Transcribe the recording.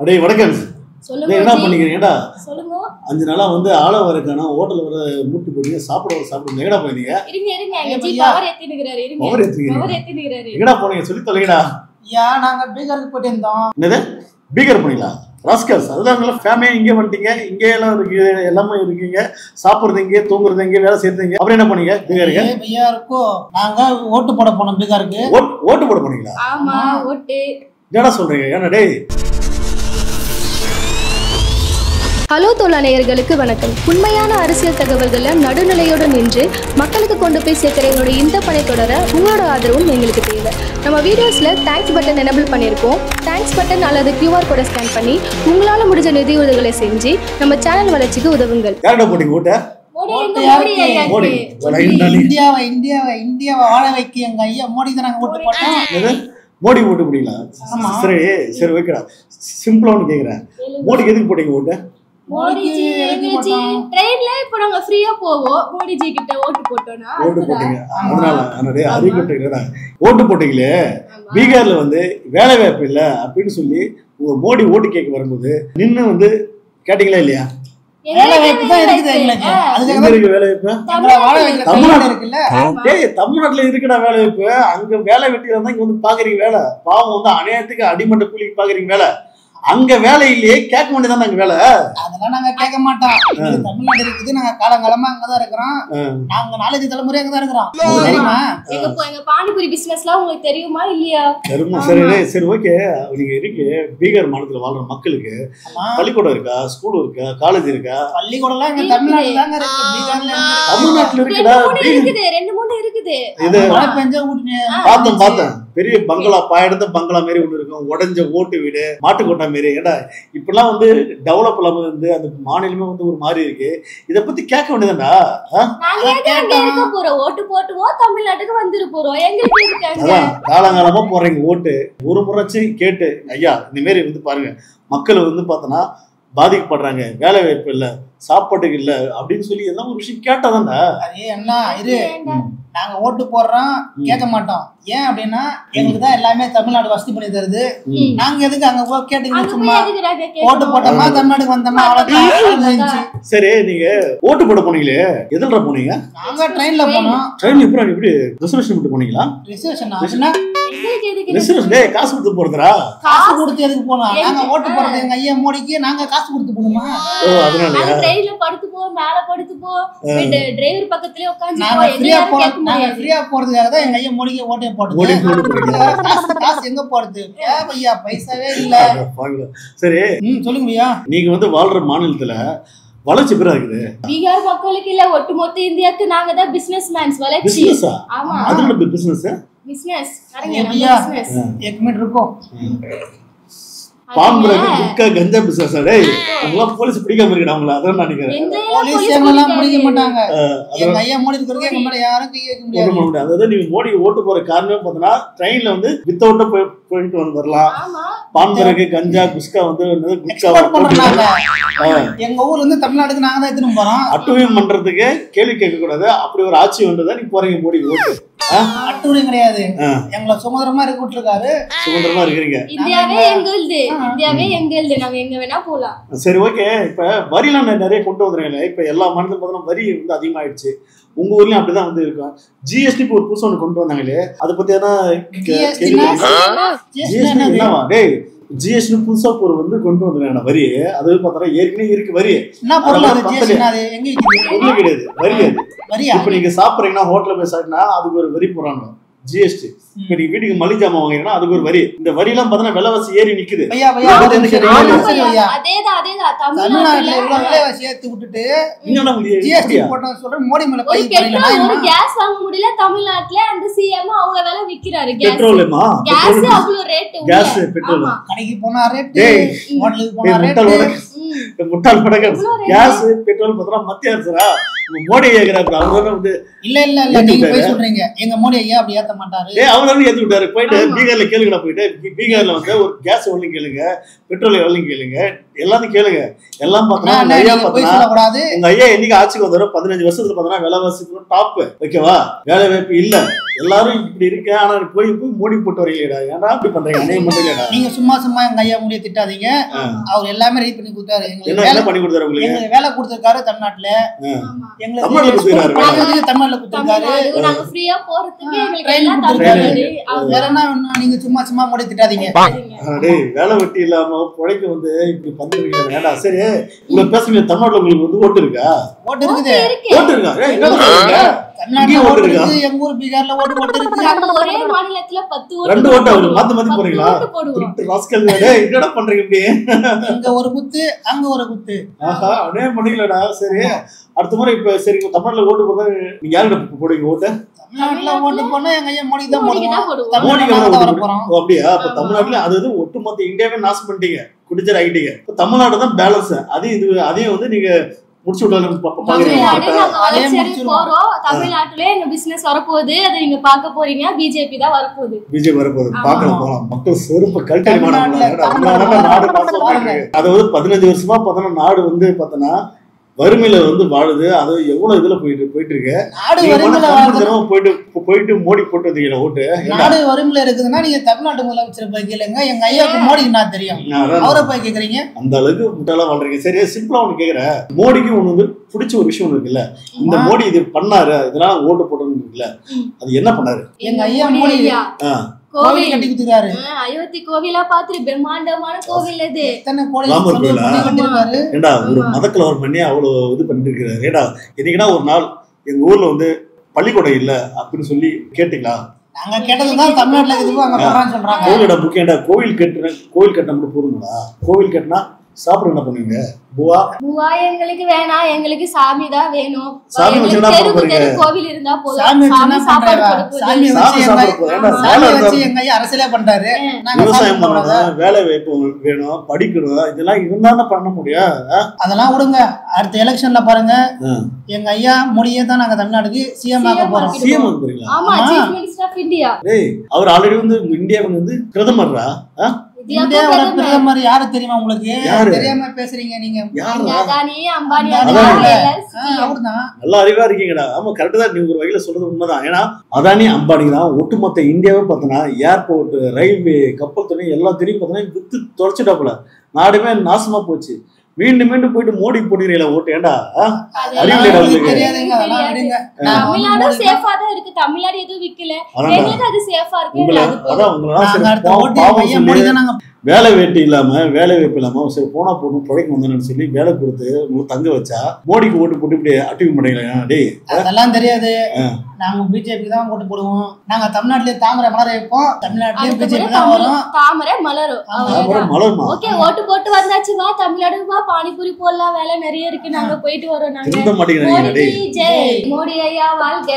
அடே வணக்கம். சொல்லுங்க. என்ன பண்ணிக்கிறீங்கடா? சொல்லுங்க. 5 நாளா வந்து ஆள வரக்கான ஹோட்டல்ல வர மூட்டு போறீங்க, சாப்பிட எங்கடா போறீங்க? இருங்க ஜி பவர் ஏத்தினுக்குறாரு. இருங்க. பவர் ஏத்தினுக்குறாரு. எங்கடா போறீங்க சொல்லி தொலைங்கடா. யா நாங்க பீகாருக்கு போயிட்டு இருந்தோம். என்னது? பீகார் போனீங்களா? ராஸ்கல்ஸ். அதெல்லாம் ஃபேமிலி இங்கே வந்துட்டீங்க. இங்கே எல்லாம் இருக்கு, எல்லாமே இருக்கீங்க. சாப்பிடுறது இங்கே, தூங்குறது இங்கே, வேலை செய்யறது இங்கே. அப்புறம் என்ன பண்ணீங்க பீகாருக்கு? பீகாருக்கும் நாங்க ஓட்டு போட போனோம். பீகாருக்கு ஓட்டு போட போனீங்களா? ஆமா, ஓட்டு. என்னடா சொல்றீங்க? ஏன்னா டேய். ஹலோ தோழா நேயர்களுக்கு வணக்கம். உண்மையான அரசியல் தகவல்களை நடுநிலையுடன் நின்று மக்களுக்கு கொண்டு போய் சேர்க்கிற எங்களுடைய இந்த பணி தொடர உங்களோட ஆதரவும் எங்களுக்கு தேவை. நம்ம வீடியோஸில் தேங்க்ஸ் பட்டன் எனபிள் பண்ணியிருக்கோம். தேங்க்ஸ் பட்டன் அல்லது QR கோடை ஸ்கேன் பண்ணி உங்களால் முடிஞ்ச நிதி உதவிகளை செஞ்சு நம்ம சேனல் வளர்ச்சிக்கு உதவுங்கள். யார்கிட்ட போட்டீங்க ஓட்ட? இந்தியாவை வாழ வைக்க எங்க ஐயா மோடி தான் நாங்க ஓட்டு போட்டோம். மோடி ஓட்டு போட்டீங்களா? சரி ஓகேடா. சிம்பிளா ஒன்று கேட்குறேன். மோடிக்கு எதுக்கு போட்டீங்க ஓட்டு? மோடிஜி ட்ரெயின்ல இப்ப நாங்க ஃப்ரீயா போவோம். மோடிஜி கிட்ட ஓட்டு போட்டோம்னா ஓட்டு போட்டீங்க. அதனால அறிவிக்கிட்டீங்களா? ஓட்டு போட்டீங்களே. பீகார்ல வந்து வேலை வாய்ப்பு இல்லை அப்படின்னு சொல்லி உங்க மோடி ஓட்டு கேட்க வரும்போது நின்று வந்து கேட்டீங்களா இல்லையா? வேலை வாய்ப்பு தான் இருக்குது எங்களுக்கு. அதுக்கு வேலை வாய்ப்பு தமிழ்நாடு இருக்குல்ல. தமிழ்நாட்டுல இருக்குடா வேலை வாய்ப்பு. அங்க வேலை வெட்டியில தான் இங்க வந்து பாக்குறீங்க வேலை. பாவம் வந்து அநியாயத்துக்கு அடிமட்ட கூலிக்கு பாக்குறீங்க வேலை. அங்க வேலை இல்லையே, கேட்க வேண்டியதான் அங்க வேலை. அதெல்லாம் நாங்க கேட்க மாட்டோம். தமிழ்நாடு இருக்குது, நாங்க காலங்காலமா அங்கதான் இருக்கிறோம். நாங்க 4 தலைமுறை அங்கதான் இருக்கிறோம். தெரியுமா? எங்க பானிபூரி பிசினஸ்லாம் உங்களுக்கு தெரியுமா இல்லையா? சரி ஓகே. நீங்க இருக்கு பீகார் மாநிலத்துல வாழ்ற மக்களுக்கு பள்ளிக்கூடம் இருக்கா, ஸ்கூல் இருக்கா, காலேஜ் இருக்கா? பள்ளிக்கூடம் எல்லாம் இங்க தமிழ்நாட்டுல தாங்க இருக்கு. பீகார்ல தமிழ்நாட்டுல இருக்குடா. 2-3 இருக்குது. இது மழை பெஞ்சா ஊட்டுனே பார்த்தேன். பெரிய பங்களா, பாயெடுத்த பங்களா மாரி ஒண்ணு இருக்கும். உடஞ்ச ஓட்டு வீடு, மாட்டுக்கோட்டை மாரி. ஏடா இப்பெல்லாம் வந்து டெவலப் இல்லாம வந்து அந்த மாநிலமே வந்து ஒரு மாதிரி இருக்கு. இத பத்தி கேட்க வேண்டியதாண்டா. நாங்க போறோம் ஓட்டு போட்டுவோம், தமிழ்நாட்டுக்கு வந்துரு போறோம். எங்களுக்கு இருக்காங்க காலங்காலமா போறீங்க ஓட்டு. ஒரு முறைச்சு கேட்டு ஐயா இந்த மாரி வந்து பாருங்க, மக்கள் வந்து பார்த்தோன்னா பாதிக்கப்படுறாங்க, வேலை வாய்ப்பு இல்லை, சாப்பாட்டுக்கு இல்லை அப்படின்னு சொல்லி எல்லாம் ஒரு விஷயம் கேட்டாதான்டா. அதே என்ன இரு, நாங்க ஓட்டு போடுறோம் கேட்க மாட்டோம். ஏன் அப்படின்னா எங்களுக்கு தான் எல்லாமே தமிழ்நாடு வசதி பண்ணி தருது. நாங்க எதுக்கு அங்க போய் கேட்டுக்கிட்டு சும்மா ஓட்டு போட்டோமா தமிழ்நாடுக்கு வந்தோமா அவ்வளவுதான். சரி, நீங்க ஓட்டு போட போனீங்களே, எதுல போனீங்க? நாங்க ட்ரெயின்ல போனோம். ட்ரெயின்ல எப்படி ரிசர்வேஷன் போட்டு போனீங்களா? ரிசர்வேஷன் அப்படின்னா காசு கொடுத்து போறதுடா? காசு கொடுத்து எதுக்கு போனோம்? நாங்க ஓட்டு போறது எங்க ஐயா மோடிக்கு. நாங்க காசு கொடுத்து போணுமா? அதனால ட்ரெயின்ல படுத்து போ, மேல படுத்து போ, டிரைவர் பக்கத்துலயே உட்கார்ந்து நாங்க ஃப்ரீயா போறதுக்காக தான் எங்க ஐயா மோடிக்கு ஓட்டே போட்டோம். காசு எங்க போறது? ஐயா பைசாவே இல்ல. சரி சொல்லுங்க ஐயா. நீங்க வந்து வாழ்ற மாநிலத்துல வளர்ச்சி பெறா இருக்குது. பீகார் மக்களுக்கு இல்ல, ஒட்டுமொத்த இந்தியாவுக்கு நாங்க தான் பிசினஸ் மேன்ஸ். வளர்ச்சி. ஆமா, அதனால பிசினஸ் பிசினஸ் एक मिनट रुको. பாம்பரங்க குட்கா கஞ்சா பிசினஸ். டேய் அவங்கலாம் போலீஸ் பிடிக்காம இருக்கடா அவங்கள. அத நான் நினைக்கிறேன். போலீஸ் எல்லாம் பிடிக்க மாட்டாங்க. எங்க ஐயா மோடி இருக்கறதுக்கு எங்க மேல யாரும் கை வைக்க முடியாது. அதாவது நீங்க மோடி ஓட்டு போற காரணமே பார்த்தனா ட்ரெயின்ல வந்து வித்தவுட் போயிட்டு வரலாம். ஆமா, பாம்பரங்க கஞ்சா குஸ்கா வந்து குட்கா பண்றாங்க. எங்க ஊர்ல இருந்து தமிழ்நாட்டுக்கு நாங்க தான் எடுத்துட்டு போறோம். அட்டுவியம் பண்றதுக்கு கேள்வி கேட்க கூடாது. அப்படி ஒரு ஆட்சி வந்ததா நீ போறீங்க மோடி ஓட்டு? அட்டுவியம் கிடையாது. எங்களை சுதந்திரமா இருக்க விட்டுருக்காரு. சுதந்திரமா இருக்கிறீங்க. இந்தியாவே எங்களுது, இந்தியாவே எங்களுது. நாங்க எங்க வேணா போலாம். சரி ஓகே. இப்ப வரிலாம் நிறைய கொண்டு வந்துருங்க. இப்ப எல்லா மாநிலத்திலும் பார்த்தா வரி வந்து அதிகமாயிடுச்சு. உங்க ஊர்லயும் அப்படிதான் வந்து இருக்கும். ஜிஎஸ்டி ஒரு புதுசா ஒண்ணு கொண்டு வந்தாங்களே, அதை பத்தி என்னவா? டேய் ஜிஎஸ்டி புதுசா ஒரு வந்து கொண்டு வந்துருக்காங்க வரி. அது பார்த்தா ஏற்கனவே இருக்கு வரி. ஒண்ணு கிடையாது வரி. அது இப்ப நீங்க சாப்பிடுறீங்கன்னா ஹோட்டல்ல போய் சாப்பிட்டா அதுக்கு ஒரு வரி போறாங்க ஜிஎஸ்டி. இப்ப நீங்க வீட்டுக்கு மளிகை ஜாமான் வாங்கினா அதுக்கு ஒரு வரி. இந்த வரி எல்லாம் பார்த்தா விலைவாசி ஏறி நிக்குது. தமிழ்நாட்டுல இவ்வளவு விலைவாசி ஏத்தி விட்டுட்டு ஜிஎஸ்டி போட்டா சொல்ற மோடி மேல கை ஒரு கேஸ் வாங்க முடியல தமிழ்நாட்டுல. அந்த சிஎம் அவ்வளவு விலை விக்கிறாரு. பெட்ரோல்மா கேஸ் அவ்வளவு ரேட். கேஸ் பெட்ரோல் கடைக்கு போனா ரேட், ஹோட்டலுக்கு போனா ரேட். முட்டாள் படங்க கேஸ் பெட்ரோல் பார்த்தா மத்திய அரசரா மோடி ஏற்கிறாரு அவங்க வந்து இல்ல நீங்க போய் சொல்றீங்க எங்க மோடி ஐயா அப்படி ஏத்த மாட்டாரு. அவரு ஏத்தி விட்டாரு. போயிட்டு பீகார்ல கேளுங்கடா, போயிட்டு பீகார்ல வந்து ஒரு கேஸ் எவ்வளவு கேளுங்க, பெட்ரோல் எவ்வளவு கேளுங்க, எல்லாத்தையும் கேளுங்க. எல்லாம் பார்த்தா உங்க ஐயா என்னைக்கு ஆட்சிக்கு வந்தாரோ 15 வருஷத்துல பார்த்தா விலைவாசி டாப். ஓகேவா? வேலை வாய்ப்பு இல்ல, எல்லாரும் இப்படி இருக்கு. ஆனா போய் மோடி போட்டு வரீங்களா? ஏன்னா அப்படி பண்றீங்க? அநேகம் பண்றீங்களா? நீங்க சும்மா எங்க ஐயா முடிய திட்டாதீங்க. அவர் எல்லாமே ரெடி பண்ணி கொடுத்தாரு. என்ன பண்ணி கொடுத்தாரு உங்களுக்கு? வேலை கொடுத்திருக்காரு தமிழ்நாட்டுல. தமிழ்நாட்டுல கொடுத்திருக்காரு. தமிழ்நாட்டுல கொடுத்திருக்காரு. நாங்க ஃப்ரீயா போறதுக்கு எங்களுக்கு எல்லாம் தமிழ்நாடு. வேற என்ன நீங்க சும்மா முடிய திட்டாதீங்க. டேய் வேலை வெட்டி இல்லாம பொழைக்க வந்து இப்படி பண்றீங்க. வேண்டாம். சரி உங்க பேசுறீங்க தமிழ்நாட்டுல உங்களுக்கு வந்து ஓட்டு இருக்கா? ஓட்டு இருக்குது. ஓட்டு இருக்கா? என்ன சொல்றீங்க? தமிழ்நாட்டுல ஓட்டு இருக்கு. எங்க ஊர் பீகார்ல ஓட்டு இருக்கு. நம்ம ஒரே மாநிலத்துல 10 ஓட்டு. 2 ஓட்டு அவரு மாத்தி போறீங்களா? ராஸ்கல் டேய் என்னடா பண்றீங்க இப்படி? இங்க ஒரு குத்து அங்க ஒரு குத்து. ஆஹா அடே பண்ணிக்கலடா. சரி அடுத்த முறை இப்ப சரி தமிழ்நாட்டுல ஓட்டு போட்டா நீங்க யாருக்கு போடுவீங்க ஓட்டு? தமிழ்நாட்டுல ஓட்டு போனா எங்க ஐயா மோடி தான் போடுவோம். தமிழ்நாட்டுல வர போறோம். அப்படியா? அப்ப தமிழ்நாட்டுல அது ஒட்டுமொத்த இந்தியாவே நாஸ் பண்ணிட்டீங்க, குடிச்சர் ஆகிட்டீங்க. இப்ப தமிழ்நாடு தான் பேலன்ஸ். அதையும் வந்து நீங்க முடிச்சு விடலாம் போறோம். தமிழ்நாட்டுல எங்க பிசினஸ் வரப்போகுது, அதை நீங்க பார்க்க போறீங்க. பிஜேபி தான் வரப்போகுது. பிஜேபி வரப்போகுது. பார்க்க போலாம். மக்கள் செருப்பு கல்ட்டடி மாட்டாங்க. நாடு அதாவது 15 வருஷமா பார்த்தோன்னா நாடு வந்து பார்த்தோன்னா வறுமையில வந்து வாழுது. அது எவ்வளவு இதுல போயிட்டு இருக்கு. போயிட்டு மோடி போட்டு வந்தீங்க ஓட்டு. நாடு வறுமையில இருக்குதுன்னா நீங்க தமிழ்நாட்டு முதலமைச்சர் போய் கேளுங்க. எங்க ஐயாவுக்கு மோடி நான் தெரியும், அவரை போய் கேக்குறீங்க. அந்த அளவுக்கு முட்டாளா வாழ்றீங்க. சரியா சிம்பிளா ஒண்ணு கேக்குறேன். மோடிக்கு ஒண்ணு வந்து பிடிச்ச ஒரு விஷயம் இருக்குல்ல, இந்த மோடி இது பண்ணாரு இதனால ஓட்டு போட்டோம்னு இருக்குல்ல, அது என்ன பண்ணாரு? எங்க ஐயா மோடி கோவில் கட்டி கொடுத்துறாரு. அயோத்தி கோவிலா பாத்து பிரம்மாண்டமான கோவில் இது. எத்தனை கோவில் கட்டிருக்காரு. ஏண்டா ஒரு மதக்கல ஒரு மண்ணே அவ்வளவு இது பண்ணிட்டு இருக்காரு. ஏண்டா என்னைக்குன்னா ஒரு நாள் எங்க ஊர்ல வந்து பள்ளிக்கூடம் இல்ல அப்படின்னு சொல்லி கேட்டீங்களா? நாங்க கேட்டதுதான் தமிழ்நாட்டுல இருக்குது அங்க போறான்னு சொல்றாங்க. கோவிலோட முக்கியண்டா கோவில் கட்டினா மட்டும் போதுங்களா? கோவில் கட்டினா சாப்பிட என்ன பண்ணுவீங்க? பூவா எங்களுக்கு வேணாம், எங்களுக்கு சாமி தான் வேணும். சாமி கோவில் இருந்தா போதும். அரசியலே பண்றாரு. விவசாயம் பண்ணணும், வேலை வாய்ப்பு வேணும், படிக்கணும், இதெல்லாம் இருந்தா பண்ண முடியும். அதெல்லாம் விடுங்க. அடுத்த எலெக்ஷன்ல பாருங்க எங்க ஐயா மோடியே தான் நாங்க தமிழ்நாட்டுக்கு சிஎம் ஆக போறோம். சிஎம் ஆக போறீங்களா? ஆமா, சீஃப் மினிஸ்டர் ஆஃப் இந்தியா. அவர் ஆல்ரெடி வந்து இந்தியாவுக்கு வந்து பிரதமர்ரா. இந்தியாவோட பிரதமர் யாரு தெரியுமா உங்களுக்கு? தெரியாம பேசுறீங்க நீங்க. அதானி அம்பானி அவர்தான். நல்லா அறிவா இருக்கீங்கடா. ஆமா கரெக்ட் தான். நீங்க ஒரு வகையில சொல்றது உண்மைதான். ஏன்னா அதானி அம்பானி தான் ஒட்டுமொத்த இந்தியாவே பார்த்தோன்னா ஏர்போர்ட், ரயில்வே, கப்பல் துறை எல்லாம் தெரியும் பார்த்தோன்னா வித்து தொலைச்சிட்டாப்புல. நாடுமே நாசமா போச்சு. மீண்டும் போயிட்டு மோடி போடுறீங்களா ஓட்டு? ஏண்டா தமிழ்நாடு சேஃபா தான் இருக்கு. தமிழ்நாடு எதுவும் விக்கல, எங்களுக்கு அது சேஃபா இருக்கு. வேலை வேட்டி இல்லாம வேலை வாய்ப்பு இல்லாம சரி போனா போகணும் பிழைக்கு வந்தேன்னு சொல்லி வேலை கொடுத்து உங்களுக்கு தங்க வச்சா மோடிக்கு ஓட்டு போட்டு இப்படி அட்டிவ் பண்ணீங்களா? டேய் அதெல்லாம் தெரியாது. நாங்க பிஜேபி தான் ஓட்டு போடுவோம். நாங்க தமிழ்நாட்டிலே தாமரை மலர வைப்போம். தமிழ்நாட்டிலே பிஜேபி தான் வரும். தாமரை மலரும். ஓகே ஓட்டு போட்டு வந்தாச்சு. வா தமிழ்நாடு வா, பானிபூரி போடலாம், வேலை நிறைய இருக்கு. நாங்க போயிட்டு வரோம். நாங்க மோடி ஜெய், மோடி ஐயா வாழ்க.